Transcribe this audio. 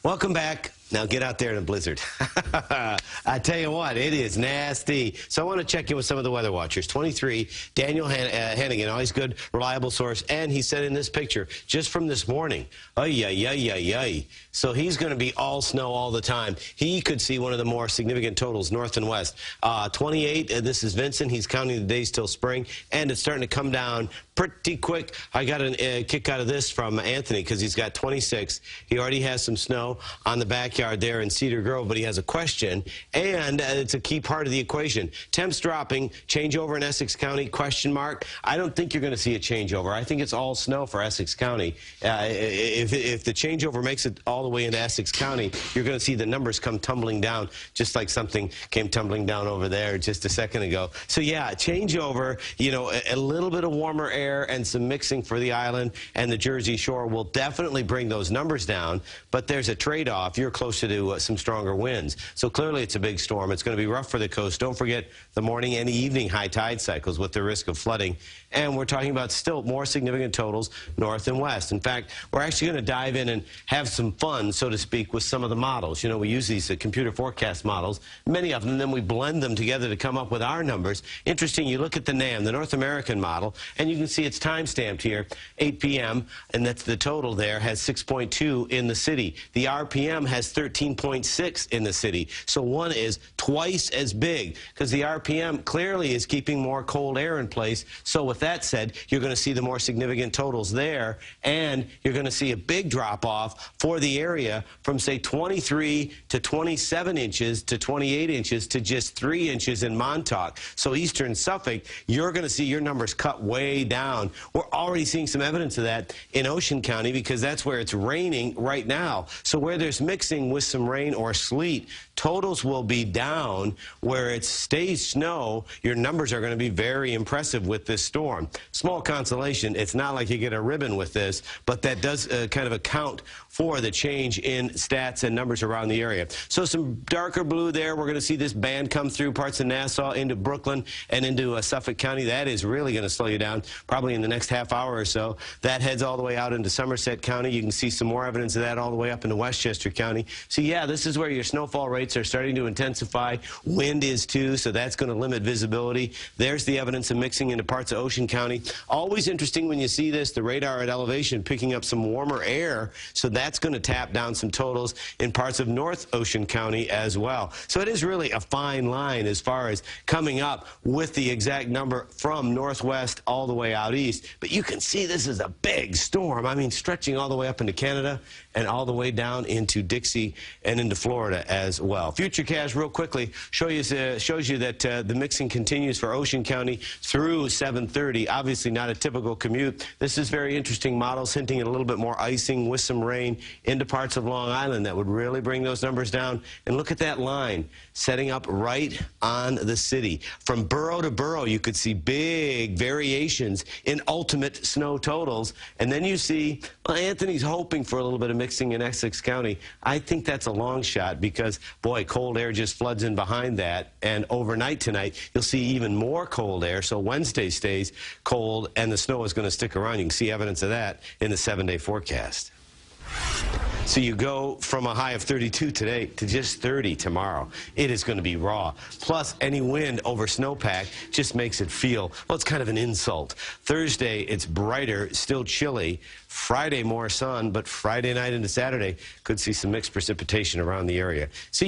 Welcome back. Now get out there in a blizzard. I tell you what, it is nasty. So I want to check in with some of the weather watchers. 23, Daniel Hannigan, always good, reliable source. And he said in this picture, just from this morning, ay, ay, ay, ay, ay. So he's going to be all snow all the time. He could see one of the more significant totals, north and west. 28, this is Vincent. He's counting the days till spring. And it's starting to come down pretty quick. I got a kick out of this from Anthony because he's got 26. He already has some snow on the backyard there in Cedar Grove, but he has a question, and it's a key part of the equation. Temps dropping, changeover in Essex County, question mark. I don't think you're going to see a changeover. I think it's all snow for Essex County. If the changeover makes it all the way into Essex County, you're going to see the numbers come tumbling down, just like something came tumbling down over there just a second ago. So yeah, changeover, you know, a little bit of warmer air and some mixing for the island and the Jersey Shore will definitely bring those numbers down, but there's a trade-off. You're closer to some stronger winds. So clearly it's a big storm. It's going to be rough for the coast. Don't forget the morning and evening high tide cycles with the risk of flooding. And we're talking about still more significant totals north and west. In fact, we're actually going to dive in and have some fun, so to speak, with some of the models. You know, we use these computer forecast models, many of them, and then we blend them together to come up with our numbers. Interesting, you look at the NAM, the North American model, and you can see it's time-stamped here, 8 p.m., and that's the total there, has 6.2 in the city. The RPM has 13.6 in the city. So one is twice as big because the RPM clearly is keeping more cold air in place. So with that said, you're going to see the more significant totals there, and you're going to see a big drop-off for the area from, say, 23 to 27 inches to 28 inches to just 3 inches in Montauk. So eastern Suffolk, you're going to see your numbers cut way down. We're already seeing some evidence of that in Ocean County because that's where it's raining right now. So where there's mixing with some rain or sleet, totals will be down. Where it stays snow, your numbers are going to be very impressive with this storm. Small consolation, it's not like you get a ribbon with this, but that does kind of account for the change in stats and numbers around the area. So some darker blue there. We're going to see this band come through parts of Nassau into Brooklyn and into Suffolk County. That is really going to slow you down probably in the next half hour or so. That heads all the way out into Somerset County. You can see some more evidence of that all the way up into Westchester County. So yeah, this is where your snowfall rates are starting to intensify. Wind is too, so that's going to limit visibility. There's the evidence of mixing into parts of Ocean County. Always interesting when you see this, the radar at elevation picking up some warmer air, so that's going to tap down some totals in parts of North Ocean County as well. So it is really a fine line as far as coming up with the exact number from northwest all the way out east. But you can see this is a big storm. I mean, stretching all the way up into Canada and all the way down into Dixie and into Florida as well. Futurecast real quickly shows you that the mixing continues for Ocean County through 7:30. Obviously not a typical commute. This is very interesting models hinting at a little bit more icing with some rain into parts of Long Island that would really bring those numbers down. And look at that line setting up right on the city. From borough to borough, you could see big variations in ultimate snow totals. And then you see, well, Anthony's hoping for a little bit of mixing in Essex County. I think that's a long shot because, boy, cold air just floods in behind that. And overnight tonight, you'll see even more cold air. So Wednesday stays cold, and the snow is going to stick around. You can see evidence of that in the 7-day forecast. So you go from a high of 32 today to just 30 tomorrow. It is going to be raw. Plus, any wind over snowpack just makes it feel, well, it's kind of an insult. Thursday, it's brighter, still chilly. Friday, more sun, but Friday night into Saturday, could see some mixed precipitation around the area. So